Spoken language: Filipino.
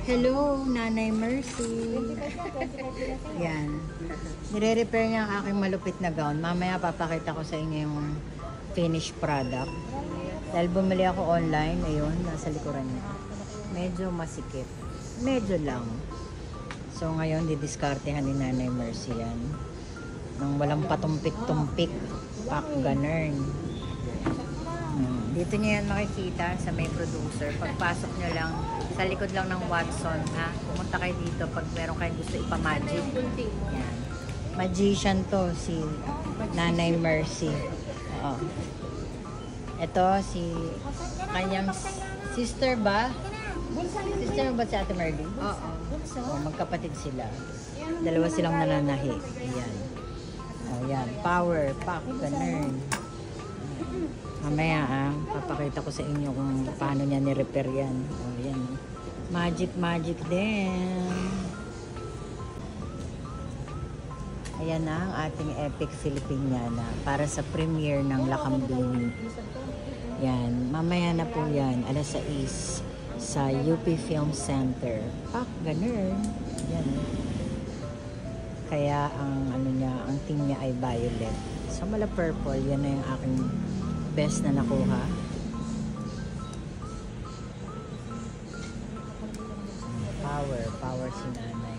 Hello, Nanay Mercy. Yan. Nire-repair niya ang aking malupit na gown. Mamaya papakita ko sa inyo yung finished product. Dahil bumili ako online, ayun, nasa likuran niya. Medyo masikip. Medyo lang. So ngayon, didiskartehan ni Nanay Mercy yan. Nang walang patumpik-tumpik. Pak ganern. Dito niyo yan makikita sa may producer. Pagpasok nyo lang, sa likod lang ng Watson, ha? Pumunta kayo dito pag meron kayong gusto ipamagic. Yan. Magician to, si Nanay Mercy. Oo. Ito, si kanyang sister ba? Sister ba si Ate Merly? Oo. Magkapatid sila. Dalawa silang nananahi. Ayan. O, yan. Power, pack, ganun. Mamaya papakita ko sa inyo kung paano niya ni-repair yan. O, yan. Magic din. Ayan na ang ating epic Filipiniana para sa premiere ng Lakambini. Yan. Mamaya na po yan. Alas 6 sa UP Film Center. Pak, ganun. Yan. Kaya ang ano niya, ang team niya ay violet. So mala purple, yan na yung aking best na nakuha. Power si Nanay.